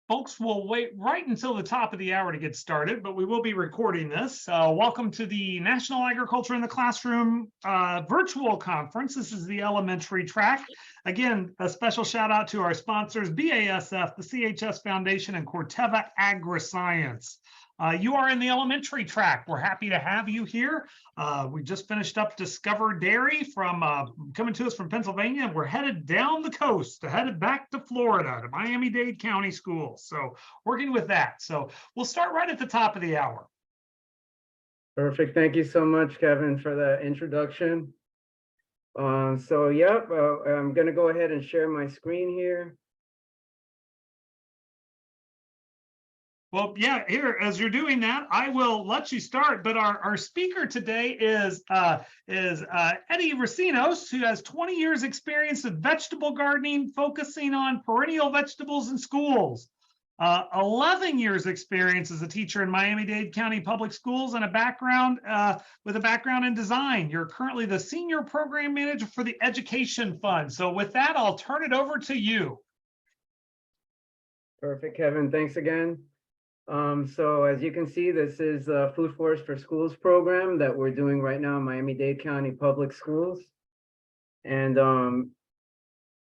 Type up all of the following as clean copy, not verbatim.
Folks, we'll wait right until the top of the hour to get started, but we will be recording this. Welcome to the National Agriculture in the Classroom virtual conference. This is the elementary track. Again, a special shout out to our sponsors, BASF, the CHS Foundation, and Corteva Agriscience. You are in the elementary track. We're happy to have you here. We just finished up Discover Dairy from coming to us from Pennsylvania, and we're headed down the coast, headed back to Florida, to Miami-Dade County Schools. So working with that. So we'll start right at the top of the hour. Perfect. Thank you so much, Kevin, for that introduction. I'm going to go ahead and share my screen here. Well, yeah, here, as you're doing that, I will let you start. But our speaker today is Eddie Racinos, who has 20 years experience of vegetable gardening, focusing on perennial vegetables in schools. 11 years experience as a teacher in Miami-Dade County Public Schools and with a background in design. You're currently the Senior Program Manager for the Education Fund. So with that, I'll turn it over to you. Perfect, Kevin. Thanks again. So as you can see, this is the Food Forest for Schools program that we're doing right now in Miami-Dade County Public Schools. And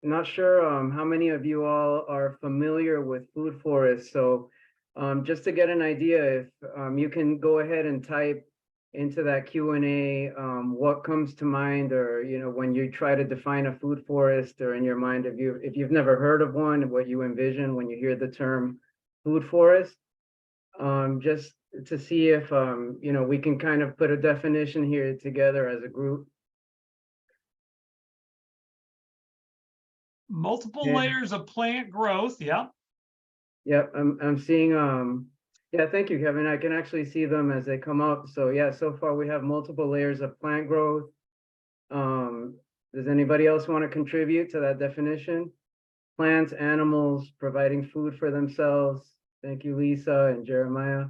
not sure how many of you all are familiar with Food Forest. So just to get an idea, if you can go ahead and type into that Q&A what comes to mind, or when you try to define a food forest, or in your mind, if you've never heard of one, what you envision when you hear the term food forest. Just to see if we can kind of put a definition here together as a group. Multiple layers of plant growth. Yeah. Yep, I'm seeing yeah, thank you, Kevin. I can actually see them as they come up. So yeah, so far we have multiple layers of plant growth. Does anybody else want to contribute to that definition? Plants, animals providing food for themselves. Thank you, Lisa and Jeremiah.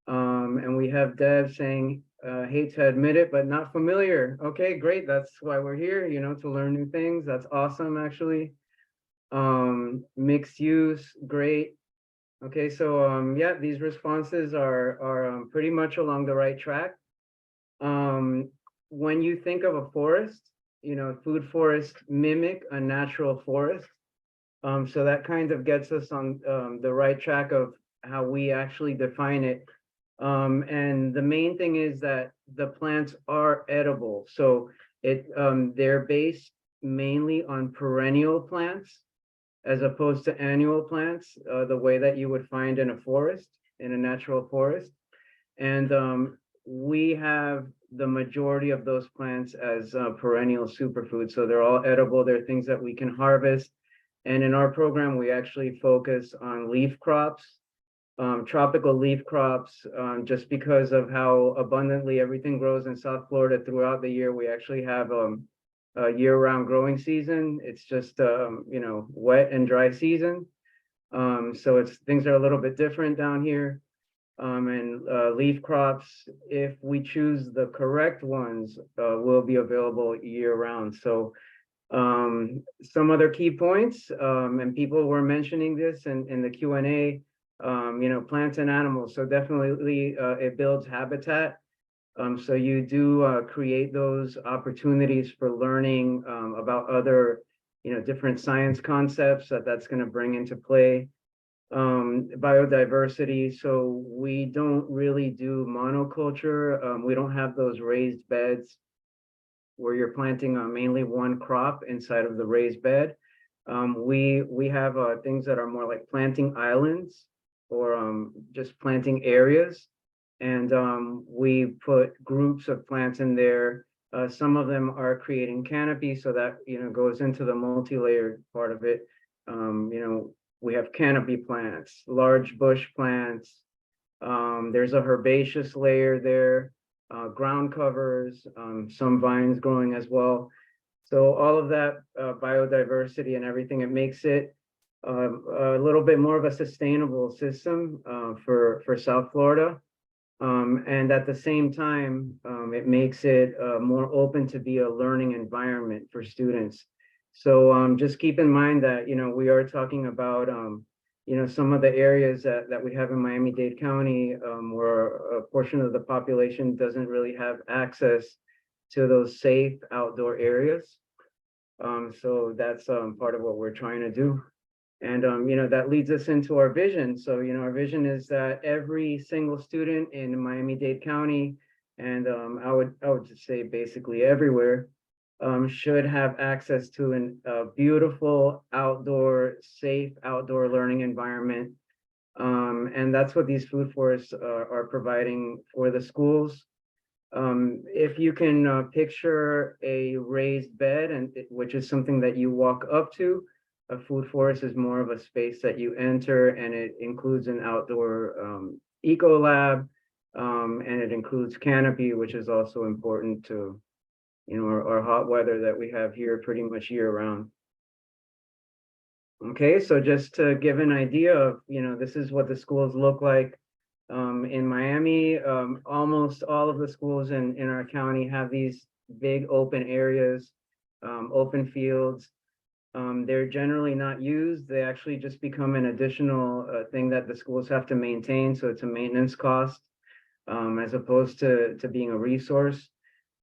And we have Deb saying, hate to admit it, but not familiar. Okay, great. That's why we're here, to learn new things. That's awesome, actually. Mixed use, great. Okay, so yeah, these responses are pretty much along the right track. When you think of a forest, food forests mimic a natural forest. So that kind of gets us on the right track of how we actually define it. And the main thing is that the plants are edible. So they're based mainly on perennial plants as opposed to annual plants, the way that you would find in a forest, in a natural forest. And we have the majority of those plants as perennial superfoods. So they're all edible. They're things that we can harvest. And in our program, we actually focus on leaf crops, tropical leaf crops, just because of how abundantly everything grows in South Florida throughout the year. We actually have a year-round growing season. It's just, wet and dry season. So things are a little bit different down here. And leaf crops, if we choose the correct ones, will be available year-round. So some other key points, and people were mentioning this in the Q&A, plants and animals. So definitely it builds habitat. So you do create those opportunities for learning about other, different science concepts that's going to bring into play. Biodiversity. So we don't really do monoculture. We don't have those raised beds where you're planting mainly one crop inside of the raised bed. We have things that are more like planting islands, or just planting areas. And we put groups of plants in there. Some of them are creating canopy, so that goes into the multi-layered part of it. We have canopy plants, large bush plants. There's a herbaceous layer there. Ground covers, some vines growing as well. So all of that biodiversity and everything, it makes it a little bit more of a sustainable system for South Florida. And at the same time, it makes it more open to be a learning environment for students. So just keep in mind that, we are talking about some of the areas that we have in Miami-Dade County, where a portion of the population doesn't really have access to those safe outdoor areas. So that's part of what we're trying to do. And that leads us into our vision. So our vision is that every single student in Miami-Dade County, and I would just say basically everywhere, should have access to a beautiful outdoor, safe outdoor learning environment. And that's what these food forests are providing for the schools. If you can picture a raised bed, which is something that you walk up to, a food forest is more of a space that you enter, and it includes an outdoor eco lab, and it includes canopy, which is also important to our hot weather that we have here pretty much year round. Okay, so just to give an idea of, this is what the schools look like. In Miami, almost all of the schools in our county have these big open areas, open fields. They're generally not used. They actually just become an additional thing that the schools have to maintain. So it's a maintenance cost, as opposed to being a resource.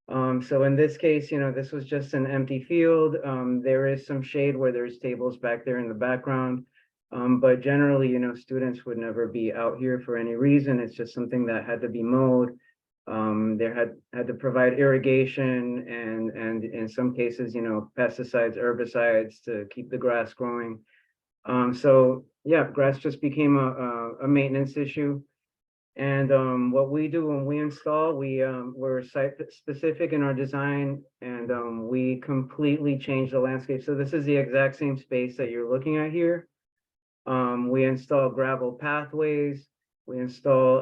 So in this case, this was just an empty field. There is some shade where there's tables back there in the background. But generally, students would never be out here for any reason. It's just something that had to be mowed. There had to provide irrigation and in some cases, pesticides, herbicides to keep the grass growing. So yeah, grass just became a maintenance issue. And what we do when we install, we're site specific in our design, and we completely change the landscape. So this is the exact same space that you're looking at here. We install gravel pathways, we install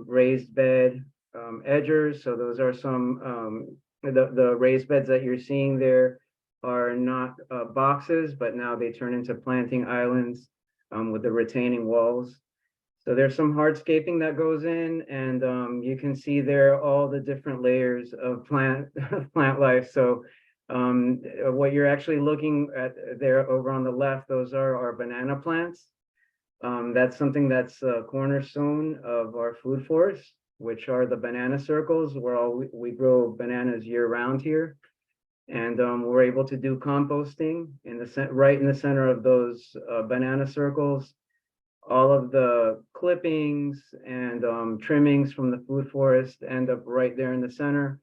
raised bed edgers. So those are some, the raised beds that you're seeing there are not boxes, but now they turn into planting islands with the retaining walls. So there's some hardscaping that goes in, and you can see there all the different layers of plant life. So what you're actually looking at there over on the left, those are our banana plants. That's something that's a cornerstone of our food forest, which are the banana circles, where we grow bananas year round here. And we're able to do composting right in the center of those banana circles. All of the clippings and trimmings from the food forest end up right there in the center,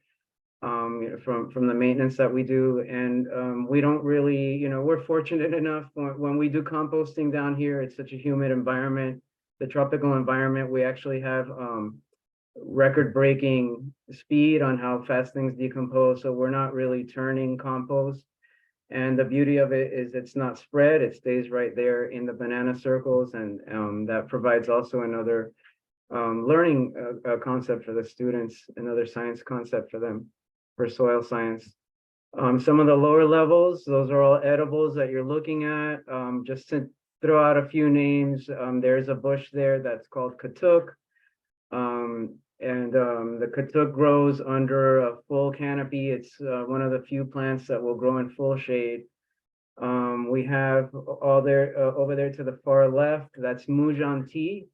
from the maintenance that we do. And we don't really, we're fortunate enough when we do composting down here, it's such a humid environment, the tropical environment, we actually have record-breaking speed on how fast things decompose. So we're not really turning compost. And the beauty of it is it's not spread, it stays right there in the banana circles, and that provides also another learning concept for the students, another science concept for them, for soil science. Some of the lower levels, those are all edibles that you're looking at. Just to throw out a few names, there's a bush there that's called katuk. The katuk grows under a full canopy. It's one of the few plants that will grow in full shade. We have all there over there to the far left, that's Mujan tea.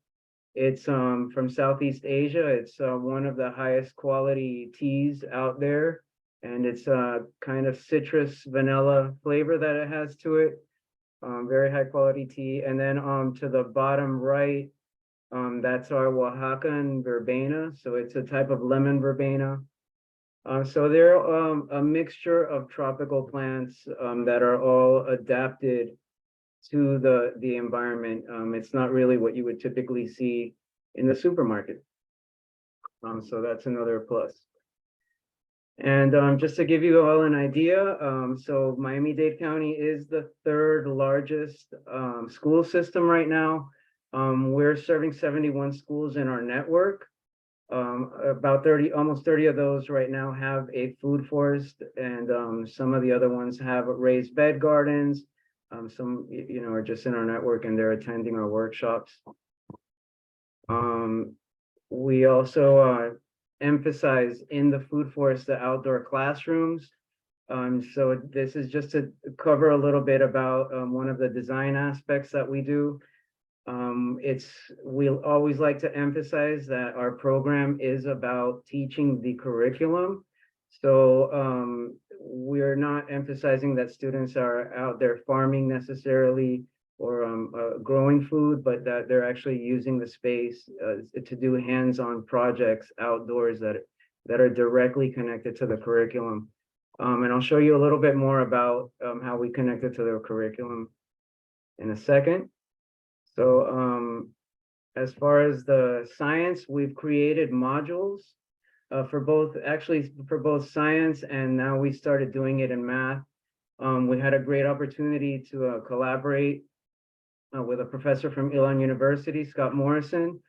It's from Southeast Asia. It's one of the highest quality teas out there, and it's a kind of citrus vanilla flavor that it has to it. Very high quality tea. And then to the bottom right, that's our Oaxacan verbena. So it's a type of lemon verbena. So they're a mixture of tropical plants that are all adapted to the environment. It's not really what you would typically see in the supermarket. So that's another plus. And just to give you all an idea, so Miami-Dade County is the third largest school system right now. We're serving 71 schools in our network. About almost 30 of those right now have a food forest, and some of the other ones have raised bed gardens. Some, are just in our network and they're attending our workshops. We also emphasize in the food forest the outdoor classrooms. So this is just to cover a little bit about one of the design aspects that we do. We always like to emphasize that our program is about teaching the curriculum. So we're not emphasizing that students are out there farming necessarily or growing food, but that they're actually using the space to do hands-on projects outdoors that are directly connected to the curriculum. And I'll show you a little bit more about how we connect it to the curriculum in a second. So as far as the science, we've created modules for both science, and now we started doing it in math. We had a great opportunity to collaborate with a professor from Elon University, Scott Morrison,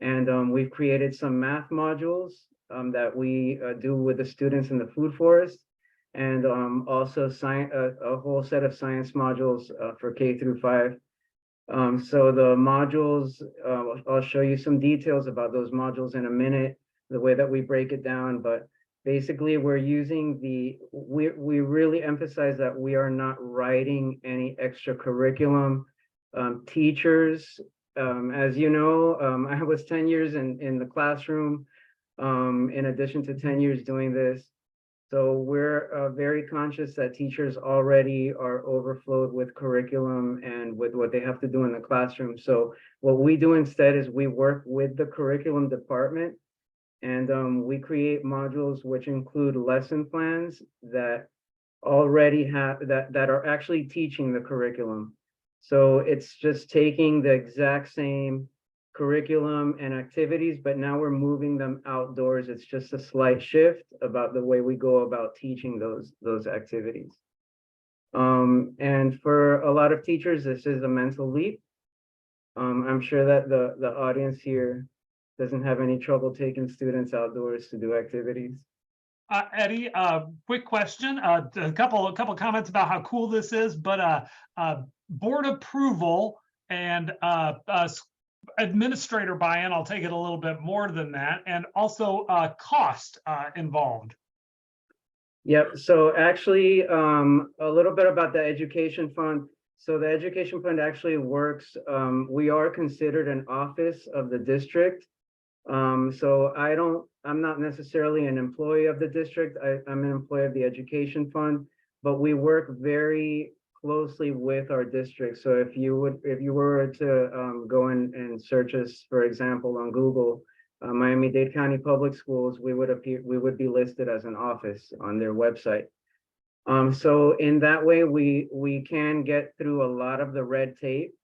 and we've created some math modules that we do with the students in the food forest, and also a whole set of science modules for K through 5. So the modules, I'll show you some details about those modules in a minute, the way that we break it down, but basically we're using we really emphasize that we are not writing any extra curriculum. Teachers, as you know, I was 10 years in the classroom, in addition to 10 years doing this. So we're very conscious that teachers already are overflowed with curriculum and with what they have to do in the classroom. So what we do instead is we work with the curriculum department, and we create modules which include lesson plans that already have that are actually teaching the curriculum. So it's just taking the exact same curriculum and activities, but now we're moving them outdoors. It's just a slight shift about the way we go about teaching those activities. And for a lot of teachers, this is a mental leap. I'm sure that the audience here doesn't have any trouble taking students outdoors to do activities. Eddie, quick question, a couple comments about how cool this is, but board approval and administrator buy-in, I'll take it a little bit more than that, and also cost involved. Yep, so actually a little bit about the education fund. So the education fund actually works, we are considered an office of the district. So I'm not necessarily an employee of the district. I'm an employee of the education fund, but we work very closely with our district. So if you were to go and search us, for example, on Google, Miami-Dade County Public Schools, we would be listed as an office on their website. So in that way, we can get through a lot of the red tape.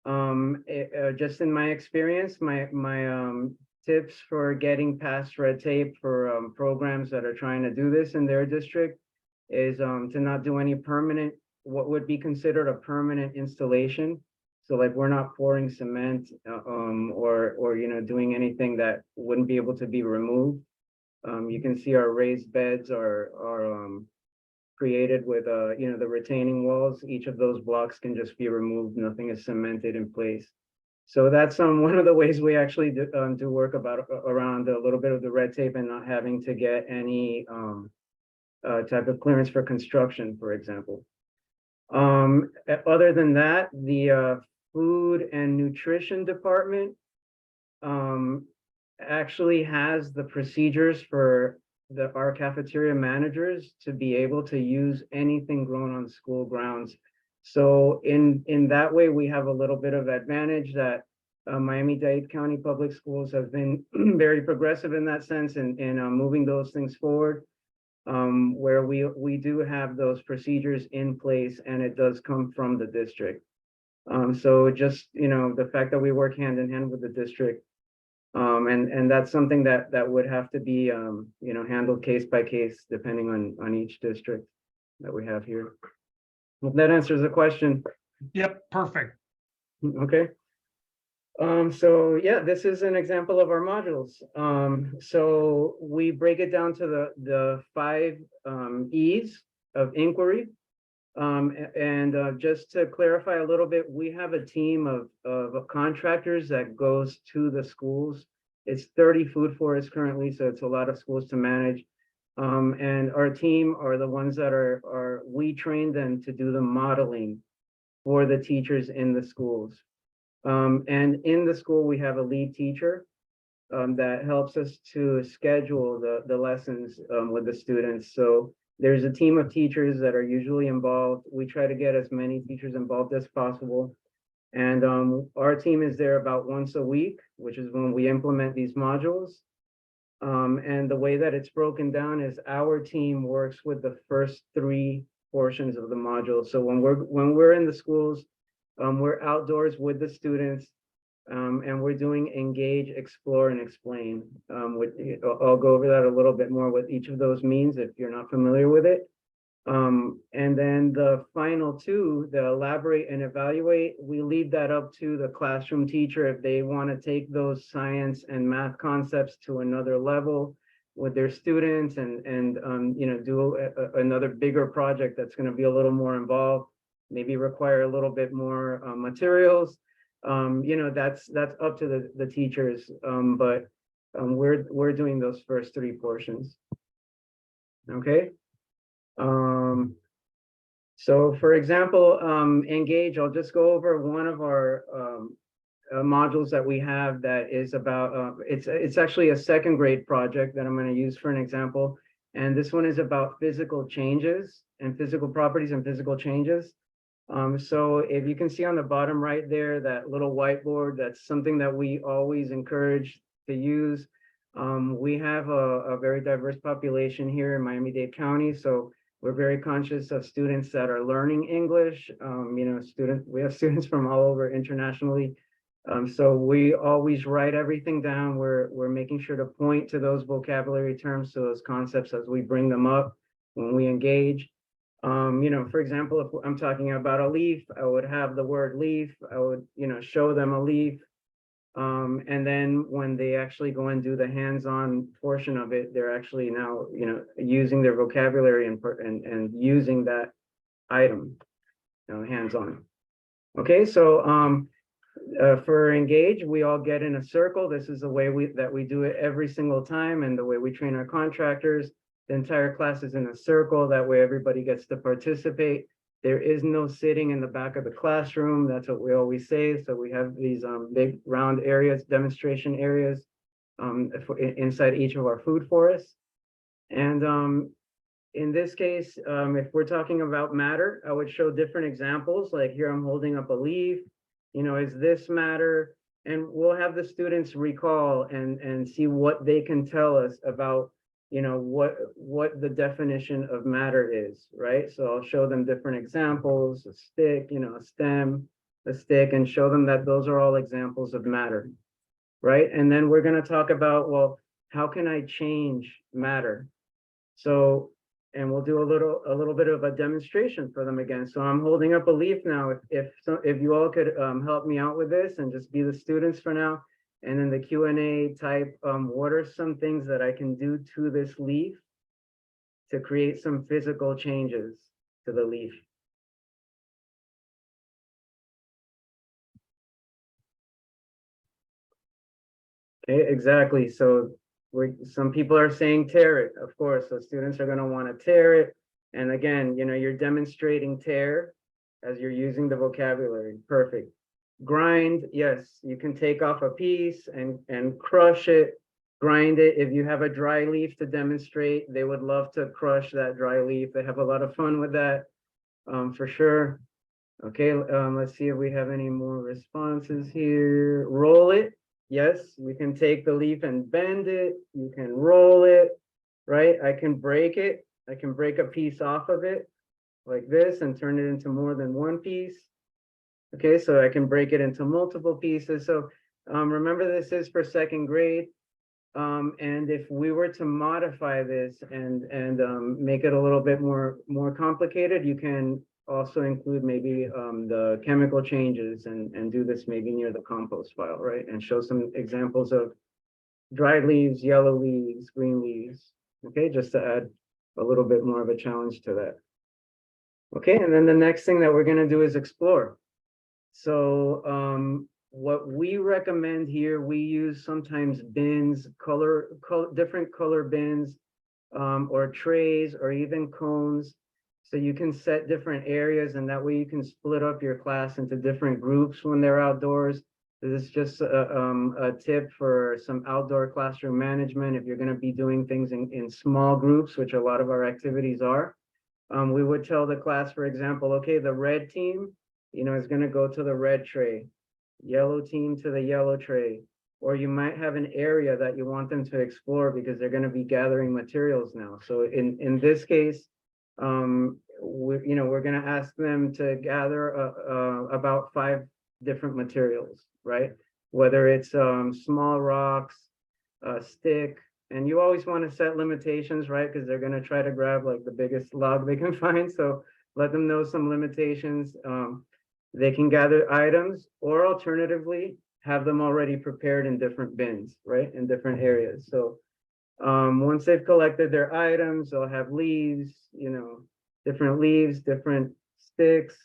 Just in my experience, my tips for getting past red tape for programs that are trying to do this in their district is to not do any permanent, what would be considered a permanent installation. So like we're not pouring cement or doing anything that wouldn't be able to be removed. You can see our raised beds are created with the retaining walls. Each of those blocks can just be removed. Nothing is cemented in place. So that's one of the ways we actually do work around a little bit of the red tape and not having to get any type of clearance for construction, for example. Other than that, the food and nutrition department actually has the procedures for our cafeteria managers to be able to use anything grown on school grounds. So in that way, we have a little bit of advantage that Miami-Dade County Public Schools have been very progressive in that sense in moving those things forward, where we do have those procedures in place, and it does come from the district. So just the fact that we work hand in hand with the district, and that's something that would have to be handled case by case depending on each district that we have here. Hope that answers the question. Yep, perfect. Okay. So yeah, this is an example of our modules. So we break it down to the 5 E's of inquiry. And just to clarify a little bit, we have a team of contractors that goes to the schools. It's 30 food forests currently, so it's a lot of schools to manage. And our team are the ones that we train them to do the modeling for the teachers in the schools. And in the school, we have a lead teacher that helps us to schedule the lessons with the students. So there's a team of teachers that are usually involved. We try to get as many teachers involved as possible. And our team is there about once a week, which is when we implement these modules. And the way that it's broken down is our team works with the first 3 portions of the module. So when we're in the schools, we're outdoors with the students, and we're doing engage, explore, and explain. I'll go over that a little bit more what each of those means if you're not familiar with it. And then the final 2, the elaborate and evaluate, we leave that up to the classroom teacher if they want to take those science and math concepts to another level with their students and you know, do another bigger project that's going to be a little more involved, maybe require a little bit more materials. You know, that's up to the teachers, but we're doing those first 3 portions. Okay. So for example, engage, I'll just go over one of our modules that we have that is about, it's actually a 2nd grade project that I'm going to use for an example. And this one is about physical changes and physical properties and physical changes. So if you can see on the bottom right there, that little whiteboard, that's something that we always encourage to use. We have a very diverse population here in Miami-Dade County, so we're very conscious of students that are learning English. You know, we have students from all over internationally. So we always write everything down. We're making sure to point to those vocabulary terms, to those concepts as we bring them up when we engage. You know, for example, if I'm talking about a leaf, I would have the word leaf. I would, you know, show them a leaf. And then when they actually go and do the hands-on portion of it, they're actually now, you know, using their vocabulary and using that item, you know, hands-on. Okay, so for engage, we all get in a circle. This is the way that we do it every single time, and the way we train our contractors. The entire class is in a circle. That way everybody gets to participate. There is no sitting in the back of the classroom. That's what we always say. So we have these big round areas, demonstration areas, inside each of our food forests. And in this case, if we're talking about matter, I would show different examples. Like here, I'm holding up a leaf. You know, is this matter? And we'll have the students recall and see what they can tell us about, you know, what the definition of matter is, right? So I'll show them different examples, a stick, you know, a stem, a stick, and show them that those are all examples of matter, right? And then we're going to talk about, well, how can I change matter? So, and we'll do a little bit of a demonstration for them again. So I'm holding up a leaf now. If you all could help me out with this and just be the students for now. And in the Q&A type, what are some things that I can do to this leaf to create some physical changes to the leaf? Okay, exactly. So some people are saying tear it, of course. So students are going to want to tear it. And again, you know, you're demonstrating tear as you're using the vocabulary. Perfect. Grind, yes, you can take off a piece and crush it, grind it. If you have a dry leaf to demonstrate, they would love to crush that dry leaf. They have a lot of fun with that, for sure. Okay, let's see if we have any more responses here. Roll it. Yes, you can take the leaf and bend it. You can roll it, right? I can break it. I can break a piece off of it like this and turn it into more than one piece. Okay, so I can break it into multiple pieces. So remember, this is for 2nd grade. And if we were to modify this and make it a little bit more complicated, you can also include maybe the chemical changes and do this maybe near the compost pile, right? And show some examples of dried leaves, yellow leaves, green leaves. Okay, just to add a little bit more of a challenge to that. Okay, and then the next thing that we're going to do is explore. So what we recommend here, we use sometimes bins, different color bins, or trays, or even cones. So you can set different areas, and that way you can split up your class into different groups when they're outdoors. This is just a tip for some outdoor classroom management. If you're going to be doing things in small groups, which a lot of our activities are, we would tell the class, for example, okay, the red team, is going to go to the red tray, yellow team to the yellow tray, or you might have an area that you want them to explore because they're going to be gathering materials now. So in this case, we're going to ask them to gather about 5 different materials, right? Whether it's small rocks, stick, and you always want to set limitations, right? Because they're going to try to grab like the biggest log they can find. So let them know some limitations. They can gather items, or alternatively, have them already prepared in different bins, right? In different areas. So once they've collected their items, they'll have leaves, different leaves, different sticks,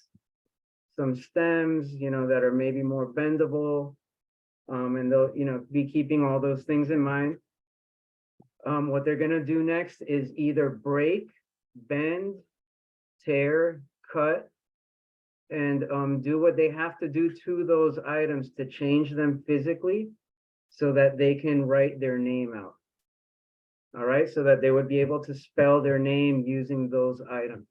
some stems, that are maybe more bendable. And they'll, be keeping all those things in mind. What they're gonna do next is either break, bend, tear, cut, and do what they have to do to those items to change them physically so that they can write their name out. All right, so that they would be able to spell their name using those items.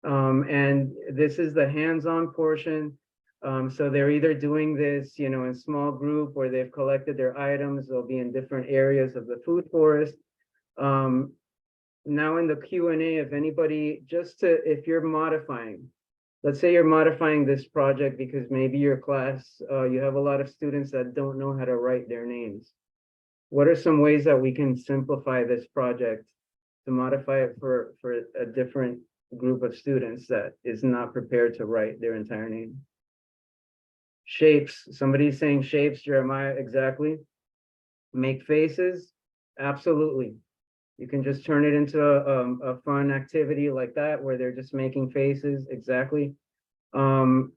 And this is the hands-on portion. So they're either doing this, in small group where they've collected their items. They'll be in different areas of the food forest. Now in the Q&A, if anybody, if you're modifying, let's say you're modifying this project because maybe your class, you have a lot of students that don't know how to write their names. What are some ways that we can simplify this project to modify it for a different group of students that is not prepared to write their entire name? Shapes, somebody's saying shapes, Jeremiah, exactly. Make faces, absolutely. You can just turn it into a fun activity like that, where they're just making faces, exactly. Build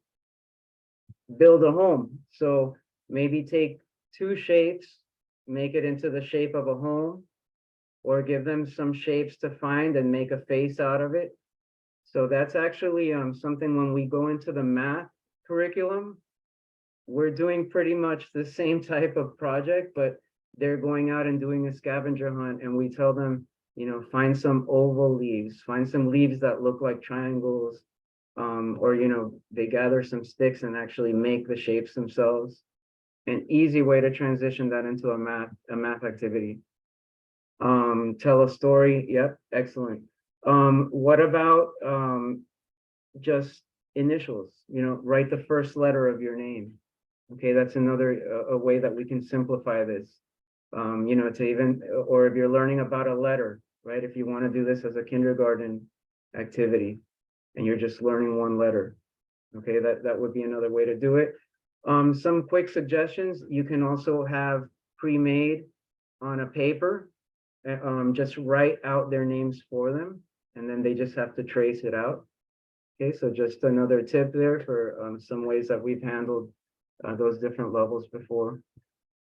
a home, so maybe take 2 shapes, make it into the shape of a home, or give them some shapes to find and make a face out of it. So that's actually something when we go into the math curriculum, we're doing pretty much the same type of project, but they're going out and doing a scavenger hunt, and we tell them, find some oval leaves, find some leaves that look like triangles, or, they gather some sticks and actually make the shapes themselves. An easy way to transition that into a math activity. Tell a story, yep, excellent. What about just initials, write the first letter of your name. Okay, that's another a way that we can simplify this. To even, or if you're learning about a letter, right? If you want to do this as a kindergarten activity and you're just learning one letter, okay, that would be another way to do it. Some quick suggestions, you can also have pre-made on a paper, just write out their names for them, and then they just have to trace it out. Okay, so just another tip there for some ways that we've handled those different levels before.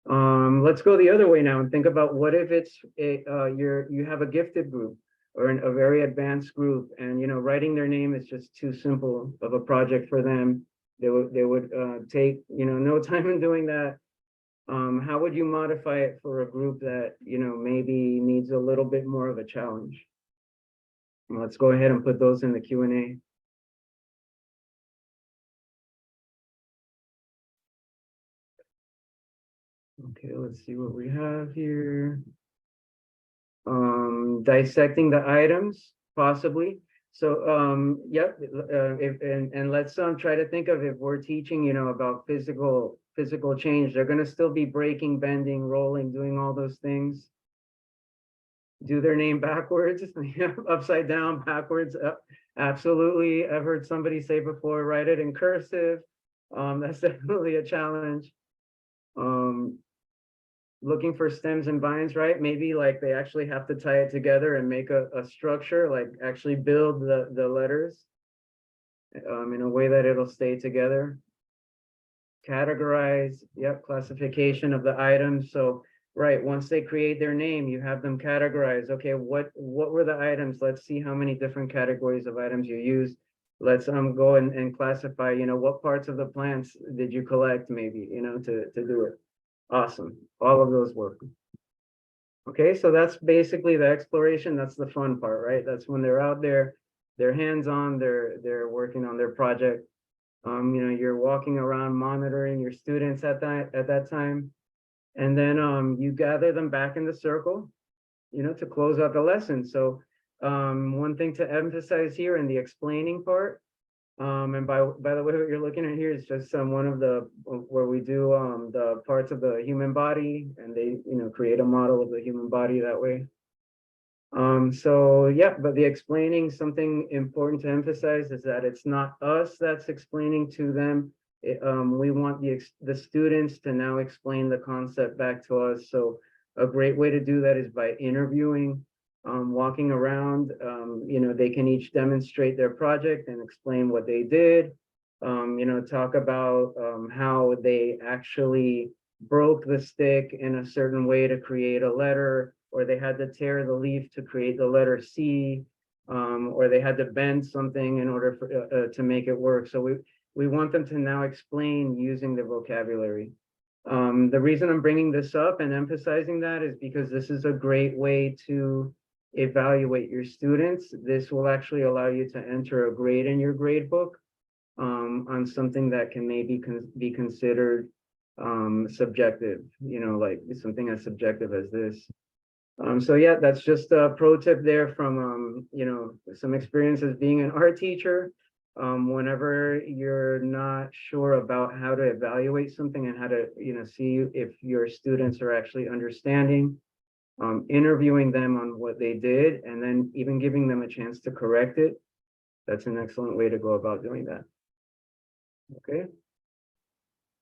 Let's go the other way now and think about what if it's you have a gifted group or a very advanced group, and writing their name is just too simple of a project for them. They would take no time in doing that. How would you modify it for a group that maybe needs a little bit more of a challenge? Let's go ahead and put those in the Q&A. Okay, let's see what we have here. Dissecting the items, possibly. So, yep, and let's try to think of, if we're teaching, about physical change, they're going to still be breaking, bending, rolling, doing all those things. Do their name backwards, upside down, backwards. Absolutely. I've heard somebody say before, write it in cursive. That's definitely a challenge. Looking for stems and vines, right? Maybe like they actually have to tie it together and make a structure, like actually build the letters in a way that it'll stay together. Categorize, yep, classification of the items. So right, once they create their name, you have them categorize, okay, what were the items? Let's see how many different categories of items you use. Let's go and classify, what parts of the plants did you collect maybe, to do it. Awesome. All of those work. Okay, so that's basically the exploration. That's the fun part, right? That's when they're out there, they're hands-on, they're working on their project. You're walking around monitoring your students at that time. And then you gather them back in the circle, to close out the lesson. So one thing to emphasize here in the explaining part, and by the way, what you're looking at here is just one of the where we do the parts of the human body, and they create a model of the human body that way. So yeah, but the explaining, something important to emphasize is that it's not us that's explaining to them. We want the students to now explain the concept back to us. So a great way to do that is by interviewing, walking around. They can each demonstrate their project and explain what they did. Talk about how they actually broke the stick in a certain way to create a letter, or they had to tear the leaf to create the letter C, or they had to bend something in order to make it work. So we want them to now explain using the vocabulary. The reason I'm bringing this up and emphasizing that is because this is a great way to evaluate your students. This will actually allow you to enter a grade in your grade book on something that can maybe be considered subjective, like something as subjective as this. So yeah, that's just a pro tip there from some experiences being an art teacher. Whenever you're not sure about how to evaluate something and how to see if your students are actually understanding, interviewing them on what they did, and then even giving them a chance to correct it, that's an excellent way to go about doing that. Okay.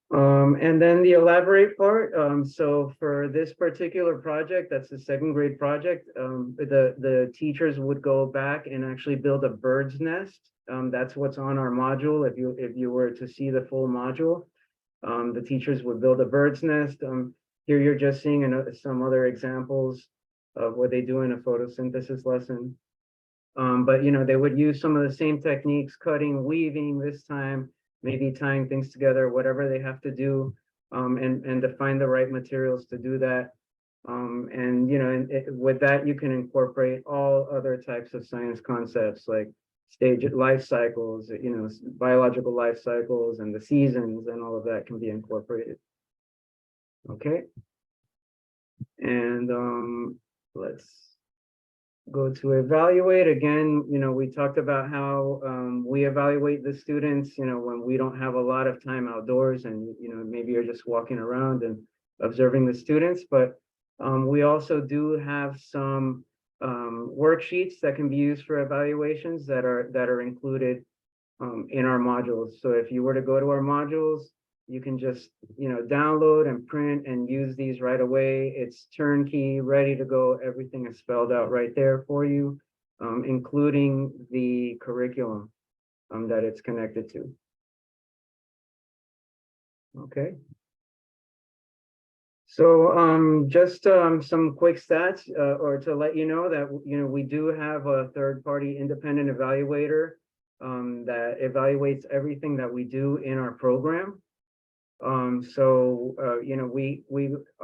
And then the elaborate part. So for this particular project, that's the second grade project, the teachers would go back and actually build a bird's nest. That's what's on our module. If you were to see the full module, the teachers would build a bird's nest. Here you're just seeing some other examples of what they do in a photosynthesis lesson. But they would use some of the same techniques, cutting, weaving this time, maybe tying things together, whatever they have to do, and to find the right materials to do that. With that, you can incorporate all other types of science concepts like stage life cycles, biological life cycles, and the seasons, and all of that can be incorporated. Okay. And let's go to evaluate again. We talked about how we evaluate the students when we don't have a lot of time outdoors, and maybe you're just walking around and observing the students, but we also do have some worksheets that can be used for evaluations that are included in our modules. So if you were to go to our modules, you can just download and print and use these right away. It's turnkey, ready to go. Everything is spelled out right there for you, including the curriculum that it's connected to. Okay. So just some quick stats, or to let you know that we do have a third-party independent evaluator that evaluates everything that we do in our program. We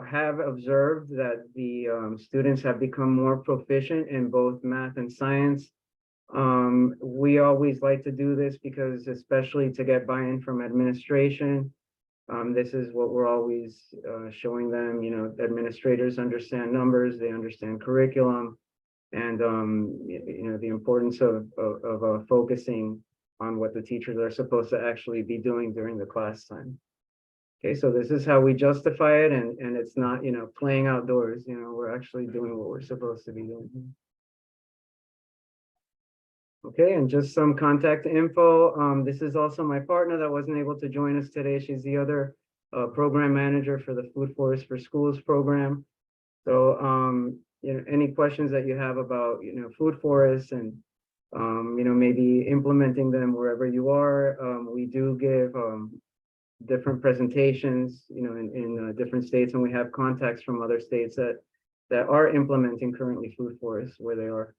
have observed that the students have become more proficient in both math and science. We always like to do this because, especially to get buy-in from administration, this is what we're always showing them. Administrators understand numbers, they understand curriculum, and the importance of focusing on what the teachers are supposed to actually be doing during the class time. Okay, so this is how we justify it, and it's not, playing outdoors, we're actually doing what we're supposed to be doing. Okay, and just some contact info. This is also my partner that wasn't able to join us today. She's the other program manager for the Food Forest for Schools program. So, any questions that you have about, food forests and, maybe implementing them wherever you are, we do give different presentations, in different states, and we have contacts from other states that are implementing currently food forests where they are.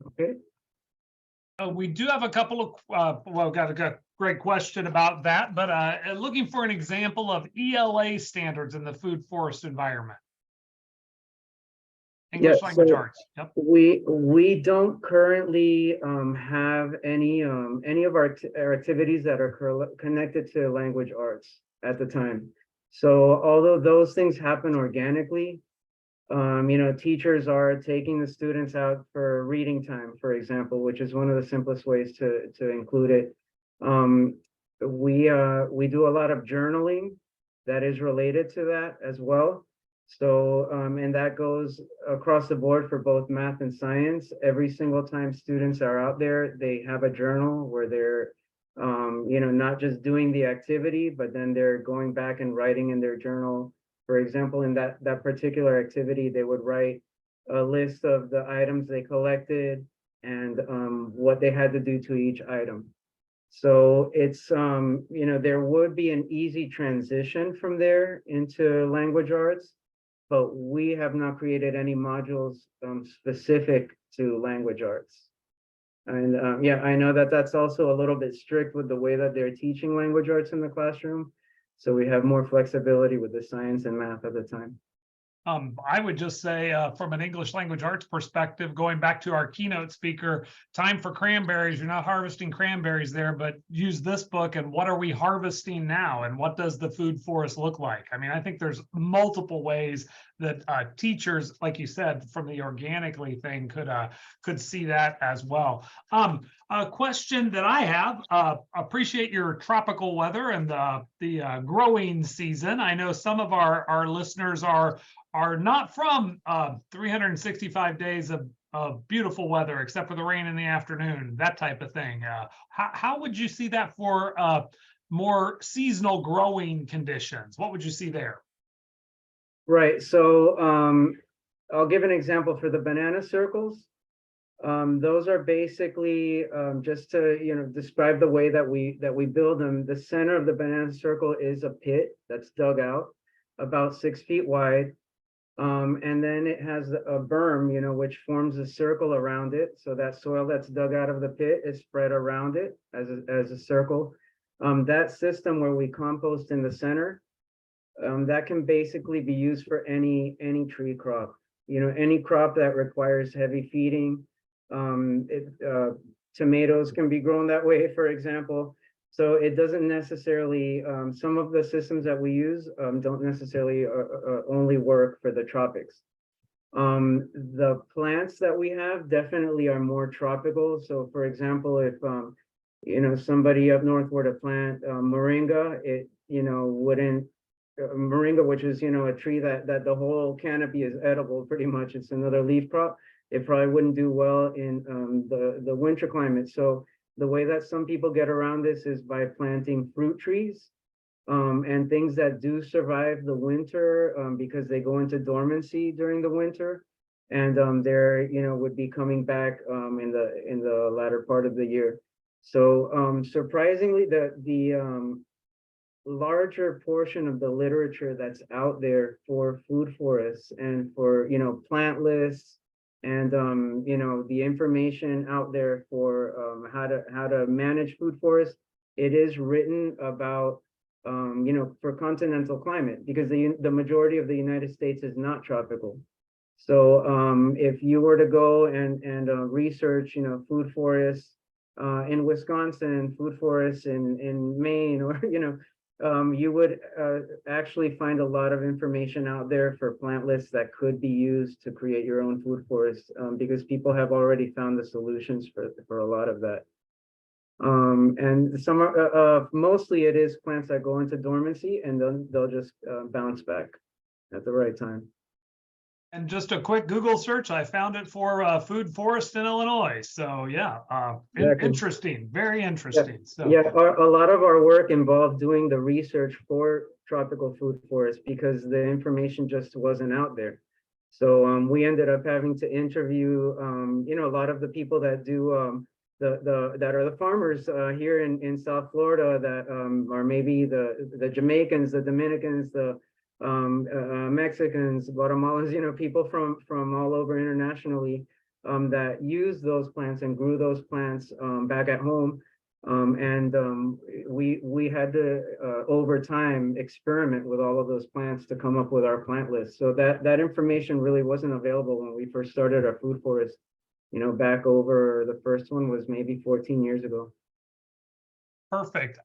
Okay. We do have a couple of, well, got a great question about that, but looking for an example of ELA standards in the food forest environment. English language arts. Yep. We don't currently have any of our activities that are connected to language arts at the time. So although those things happen organically, teachers are taking the students out for reading time, for example, which is one of the simplest ways to include it. We do a lot of journaling that is related to that as well. So, and that goes across the board for both math and science. Every single time students are out there, they have a journal where they're, not just doing the activity, but then they're going back and writing in their journal. For example, in that particular activity, they would write a list of the items they collected and what they had to do to each item. So it's, there would be an easy transition from there into language arts, but we have not created any modules specific to language arts. And yeah, I know that that's also a little bit strict with the way that they're teaching language arts in the classroom. So we have more flexibility with the science and math at the time. I would just say from an English language arts perspective, going back to our keynote speaker, time for cranberries, you're not harvesting cranberries there, but use this book and what are we harvesting now? And what does the food forest look like? I mean, I think there's multiple ways that teachers, like you said, from the organically thing could see that as well. A question that I have, appreciate your tropical weather and the growing season. I know some of our listeners are not from 365 days of beautiful weather, except for the rain in the afternoon, that type of thing. How would you see that for more seasonal growing conditions? What would you see there? Right. So I'll give an example for the banana circles. Those are basically just to describe the way that we build them. The center of the banana circle is a pit that's dug out about 6 feet wide. And then it has a berm, which forms a circle around it. So that soil that's dug out of the pit is spread around it as a circle. That system where we compost in the center, that can basically be used for any tree crop. Any crop that requires heavy feeding. Tomatoes can be grown that way, for example. So it doesn't necessarily, some of the systems that we use don't necessarily only work for the tropics. The plants that we have definitely are more tropical. So for example, if, somebody up north were to plant moringa, it, wouldn't, moringa, which is, a tree that the whole canopy is edible, pretty much. It's another leaf crop. It probably wouldn't do well in the winter climate. So the way that some people get around this is by planting fruit trees and things that do survive the winter because they go into dormancy during the winter, and they're would be coming back in the latter part of the year. So surprisingly, the larger portion of the literature that's out there for food forests and for plant lists and the information out there for how to manage food forests, it is written about for continental climate, because the majority of the United States is not tropical. So if you were to go and research food forests in Wisconsin, food forests in Maine, or you would actually find a lot of information out there for plant lists that could be used to create your own food forest, because people have already found the solutions for a lot of that. And some mostly it is plants that go into dormancy and then they'll just bounce back at the right time. And just a quick Google search, I found it for food forest in Illinois. So yeah, Exactly. Interesting, very interesting. Yeah. So Yeah, a lot of our work involved doing the research for tropical food forests because the information just wasn't out there. So we ended up having to interview, a lot of the people that do that are the farmers here in South Florida that are maybe the Jamaicans, the Dominicans, the Mexicans, Guatemalans, people from all over internationally that use those plants and grew those plants back at home. We had to over time experiment with all of those plants to come up with our plant list. So that information really wasn't available when we first started our food forest. Back over, the first one was maybe 14 years ago. Perfect.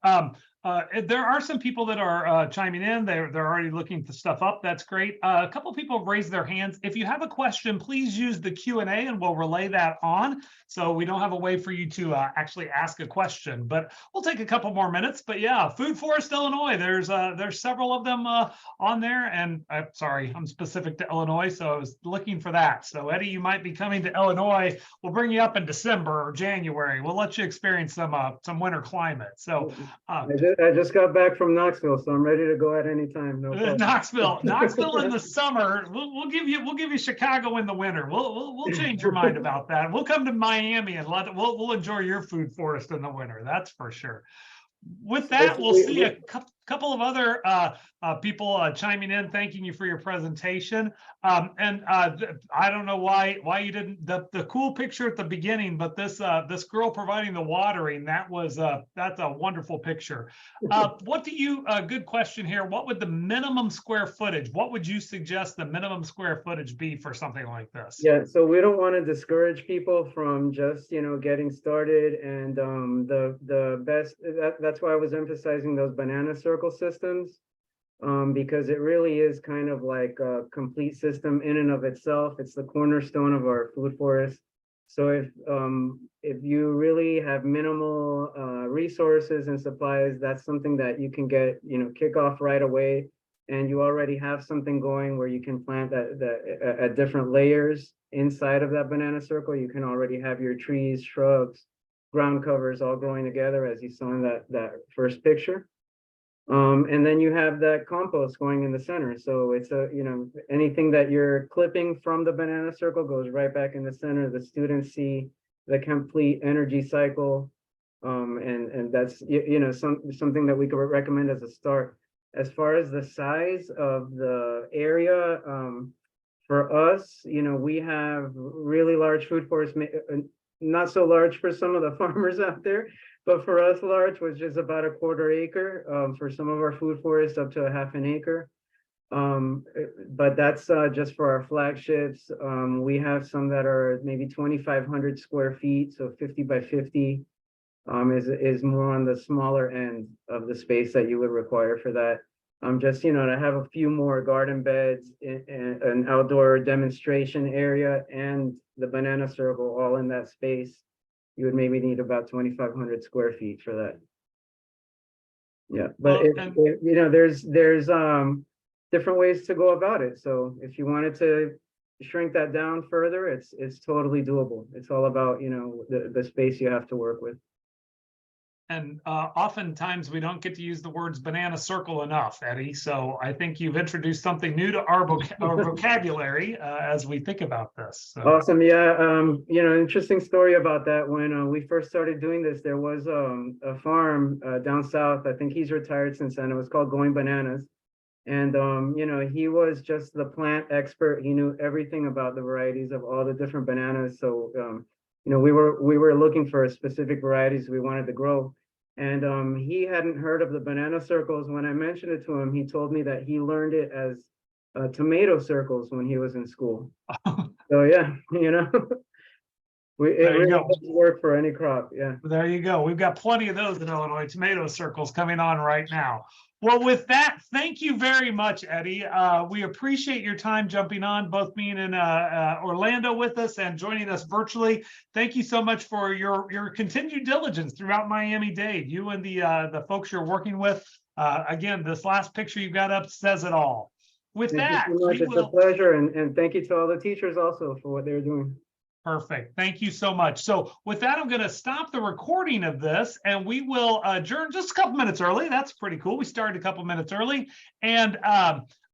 There are some people that are chiming in. They're already looking the stuff up. That's great. A couple of people have raised their hands. If you have a question, please use the Q&A and we'll relay that on. So we don't have a way for you to actually ask a question, but we'll take a couple more minutes. But yeah, Food Forest Illinois, there's several of them on there. And I'm sorry, I'm specific to Illinois, so I was looking for that. So Eddie, you might be coming to Illinois. We'll bring you up in December or January. We'll let you experience some winter climate. So I just got back from Knoxville, so I'm ready to go at any time. No problem. Knoxville in the summer. We'll give you Chicago in the winter. We'll change your mind about that. We'll come to Miami and we'll enjoy your food forest in the winter. That's for sure. With that, we'll see a couple of other people chiming in, thanking you for your presentation. I don't know why you didn't the cool picture at the beginning, but this girl providing the watering, that's a wonderful picture. What do you good question here? What would the minimum square footage? What would you suggest the minimum square footage be for something like this? Yeah, so we don't want to discourage people from just getting started, and the best that's why I was emphasizing those banana circle systems. Because it really is kind of like a complete system in and of itself. It's the cornerstone of our food forest. So if you really have minimal resources and supplies, that's something that you can get, kick off right away. And you already have something going where you can plant that at different layers inside of that banana circle. You can already have your trees, shrubs, ground covers all growing together, as you saw in that first picture. And then you have that compost going in the center. So it's anything that you're clipping from the banana circle goes right back in the center. The students see the complete energy cycle. And that's, something that we could recommend as a start. As far as the size of the area, for us, we have really large food forests, not so large for some of the farmers out there. But for us, large was just about a 1/4 acre. For some of our food forests, up to a 1/2 acre. But that's just for our flagships. We have some that are maybe 2,500 square feet, so 50 by 50 is more on the smaller end of the space that you would require for that. Just to have a few more garden beds, an outdoor demonstration area, and the banana circle all in that space. You would maybe need about 2,500 square feet for that. Yeah, but there's different ways to go about it. So if you wanted to shrink that down further, it's totally doable. It's all about the space you have to work with. And oftentimes we don't get to use the words banana circle enough, Eddie. So I think you've introduced something new to our vocabulary as we think about this. So. Awesome. Yeah. Interesting story about that. When we first started doing this, there was a farm down south. I think he's retired since then. It was called Going Bananas. And, he was just the plant expert. He knew everything about the varieties of all the different bananas. So, we were looking for specific varieties we wanted to grow. And he hadn't heard of the banana circles. When I mentioned it to him, he told me that he learned it as tomato circles when he was in school. So yeah, it really doesn't work for any crop. Yeah. There you go. We've got plenty of those in Illinois, tomato circles coming on right now. Well, with that, thank you very much, Eddie. We appreciate your time jumping on, both being in Orlando with us and joining us virtually. Thank you so much for your continued diligence throughout Miami-Dade. You and the folks you're working with. Again, this last picture you've got up says it all. With that, it's a pleasure, and thank you to all the teachers also for what they're doing. Perfect. Thank you so much. So with that, I'm going to stop the recording of this and we will adjourn just a couple minutes early. That's pretty cool. We started a couple minutes early. And